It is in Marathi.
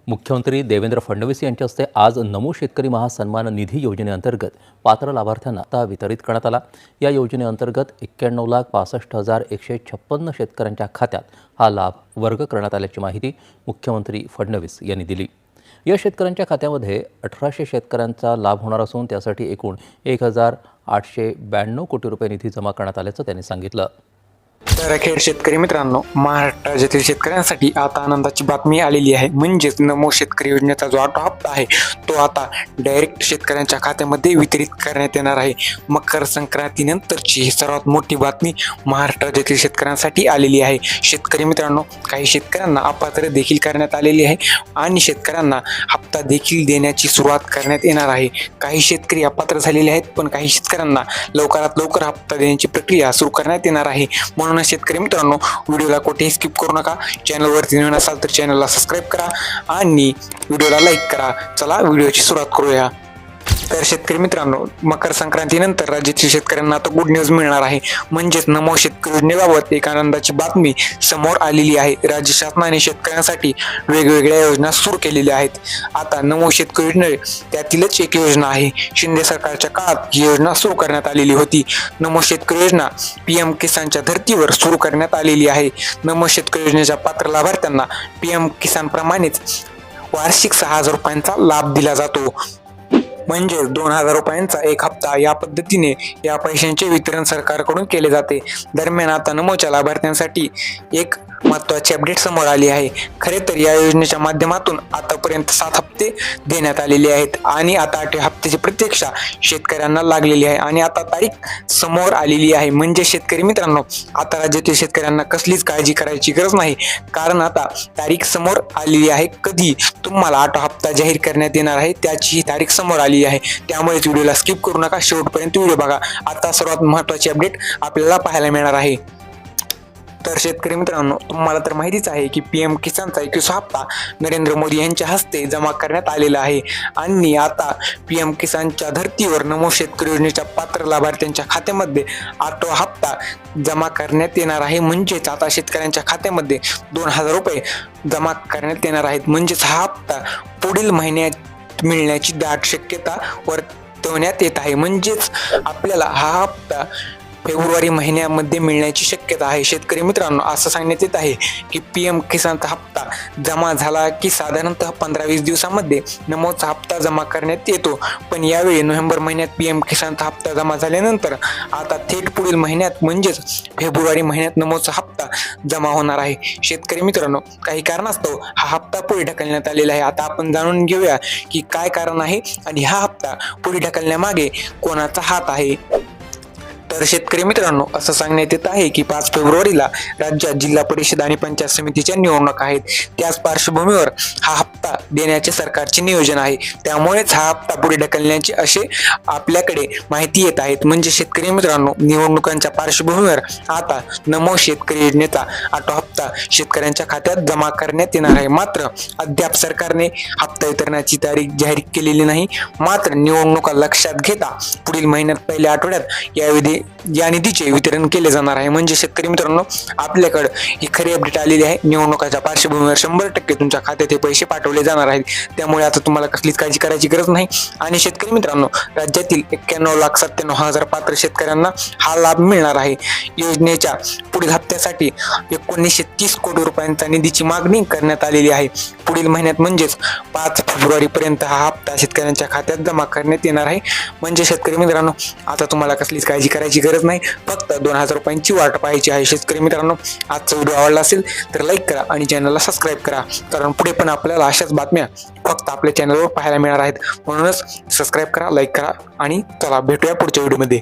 मुख्यमंत्री देवेंद्र फडणवीस यांच्या हस्ते आज नमो शेतकरी महासन्मान निधी योजनेअंतर्गत पात्र लाभार्थ्यांना आता वितरित करण्यात आला। या योजनेअंतर्गत 91,65,156 शेतकऱ्यांच्या खात्यात हा लाभ वर्ग करण्यात आल्याची माहिती मुख्यमंत्री फडणवीस यांनी दिली। या शेतकऱ्यांच्या खात्यामध्ये 1800 शेतकऱ्यांचा लाभ होणार असून त्यासाठी एकूण 1,892 कोटी रुपये निधी जमा करण्यात आल्याचं त्यांनी सांगितलं। तर अखेर शेतकरी मित्रांनो, महाराष्ट्र राज्यातील शेतकऱ्यांसाठी आता आनंदाची बातमी आलेली आहे। म्हणजेच नमो शेतकरी योजनेचा जो ऑटो हप्ता आहे तो आता डायरेक्ट शेतकऱ्यांच्या खात्यामध्ये वितरित करण्यात येणार आहे। मकर संक्रांतीनंतरची ही सर्वात मोठी बातमी महाराष्ट्र राज्यातील शेतकऱ्यांसाठी आलेली आहे। शेतकरी मित्रांनो, काही शेतकऱ्यांना अपात्र देखील करण्यात आलेली आहे आणि शेतकऱ्यांना हप्ता देखील देण्याची सुरुवात करण्यात येणार आहे। काही शेतकरी अपात्र झालेले आहेत, पण काही शेतकऱ्यांना लवकरात लवकर हप्ता देण्याची प्रक्रिया सुरू करण्यात येणार आहे। म्हणून शेतकरी मित्रांनो, व्हिडिओला कुठेही स्किप करू नका। चॅनलवरती नवीन असाल तर चॅनलला सबस्क्राईब करा आणि व्हिडिओला लाईक करा। चला व्हिडिओची सुरुवात करूया। तर शेतकरी मित्रांनो, मकर संक्रांतीनंतर राज्यातील शेतकऱ्यांना आता गुड न्यूज मिळणार आहे। म्हणजेच नमो शेतकरी योजनेबाबत एक आनंदाची बातमी समोर आलेली आहे। राज्य शासनाने शेतकऱ्यांसाठी वेगवेगळ्या योजना सुरू केलेल्या आहेत। आता नमो शेतकरी योजना त्यातीलच एक योजना आहे। शिंदे सरकारच्या काळात ही योजना सुरू करण्यात आलेली होती। नमो शेतकरी योजना PM किसानच्या धर्तीवर सुरू करण्यात आलेली आहे। नमो शेतकरी योजनेच्या पात्र लाभार्थ्यांना PM किसान प्रमाणेच वार्षिक 6,000 रुपयांचा लाभ दिला जातो। म्हणजे 2,000 रुपयांचा एक हप्ता या पद्धतीने या पैशांचे वितरण सरकारकडून केले जाते। दरम्यान आता नमोच्या लाभार्थ्यांसाठी एक महत्त्वाची अपडेट समोर आली आहे। खरे तर या योजनेच्या माध्यमातून आतापर्यंत 7 हप्ते देण्यात आलेले आहेत आणि आता 8व्या हप्त्याची प्रतीक्षा शेतकऱ्यांना लागलेली आहे आणि आता तारीख समोर आलेली आहे। म्हणजे शेतकरी मित्रांनो, आता राज्यातील शेतकऱ्यांना कसलीच काळजी करायची गरज नाही, कारण आता तारीख समोर आलेली आहे। कधी तुम्हाला 8वा हप्ता जाहीर करण्यात येणार आहे त्याची तारीख समोर आली आहे। त्यामुळे व्हिडिओला स्किप करू नका, शेवटपर्यंत व्हिडिओ बघा। आता सर्वात महत्त्वाची अपडेट आपल्याला पाहायला मिळणार आहे। तर शेतकरी मित्रांनो, तुम्हाला तर माहितीच आहे की PM किसानचा 21वा हप्ता नरेंद्र मोदी यांच्या हस्ते जमा करण्यात आलेला आहे आणि आता PM किसानच्या धर्तीवर नमो शेतकरी योजनेच्या पात्र लाभार्थ्यांच्या खात्यामध्ये 8वा हप्ता जमा करण्यात येणार आहे। म्हणजेच आता शेतकऱ्यांच्या खात्यामध्ये 2,000 रुपये जमा करण्यात येणार आहेत। म्हणजेच हा हप्ता पुढील महिन्यात मिळण्याची दाट शक्यता वर्तवण्यात येत आहे। म्हणजेच आपल्याला हा हप्ता फेब्रुवारी महिन्यामध्ये मिळण्याची शक्यता आहे। शेतकरी मित्रांनो, असं सांगण्यात येत आहे की PM किसानचा हप्ता जमा झाला की साधारणतः 15-20 दिवसामध्ये नमोचा हप्ता जमा करण्यात येतो। पण यावेळी नोव्हेंबर महिन्यात PM किसानचा हप्ता जमा झाल्यानंतर आता थेट पुढील महिन्यात म्हणजेच फेब्रुवारी महिन्यात नमोचा हप्ता जमा होणार आहे। शेतकरी मित्रांनो, काही कारणास्तव हा हप्ता पुढे ढकलण्यात आलेला आहे। आता आपण जाणून घेऊया की काय कारण आहे आणि हा हप्ता पुढे ढकलण्यामागे कोणाचा हात आहे। तर शेतकरी मित्रांनो, असं सांगण्यात येत आहे की 5 फेब्रुवारीला राज्यात जिल्हा परिषद आणि पंचायत समितीच्या निवडणुका आहेत। त्याच पार्श्वभूमीवर हा हप्ता देण्याचे सरकारचे नियोजन आहे। त्यामुळेच हा हप्ता पुढे ढकलण्याचे असे आपल्याकडे माहिती येत आहेत। म्हणजे शेतकरी मित्रांनो, निवडणुकांच्या पार्श्वभूमीवर आता नमो शेतकरी योजनेचा 8वा हप्ता शेतकऱ्यांच्या खात्यात जमा करण्यात येणार आहे। मात्र अद्याप सरकारने हप्ता वितरणाची तारीख जाहीर केलेली नाही। मात्र निवडणुका लक्षात घेता पुढील महिन्यात पहिल्या आठवड्यात या निधीचे वितरण केले जाणार आहे। म्हणजे शेतकरी मित्रांनो, आपल्याकडे ही खरी अपडेट आलेली आहे। निवडणुकाच्या पार्श्वभूमीवर 100% तुमच्या खात्यात हे पैसे पाठवले जाणार आहेत। त्यामुळे आता तुम्हाला कसलीच काळजी करायची गरज नाही। आणि शेतकरी मित्रांनो, राज्यातील 91,97,000 पात्र शेतकऱ्यांना हा लाभ मिळणार आहे। योजनेच्या पुढील हप्त्यासाठी 1930 कोटी रुपयांचा निधीची मागणी करण्यात आलेली आहे। पुढील महिन्यात म्हणजेच 5 फेब्रुवारी पर्यंत हा हप्ता शेतकऱ्यांच्या खात्यात जमा करण्यात येणार आहे। म्हणजे शेतकरी मित्रांनो, आता तुम्हाला कसलीच काळजी करायची गरज नाही, फक्त 2,000 रुपयांची वाट पाहायची आहे। शेतकरी मित्रांनो, आजचा व्हिडिओ आवडला असेल तर लाईक करा आणि चॅनलला सबस्क्राईब करा, कारण पुढे पण आपल्याला अशाच बातम्या फक्त आपल्या चॅनलवर पाहायला मिळणार आहेत। म्हणूनच सबस्क्राईब करा, लाईक करा आणि चला भेटूया पुढच्या व्हिडिओमध्ये।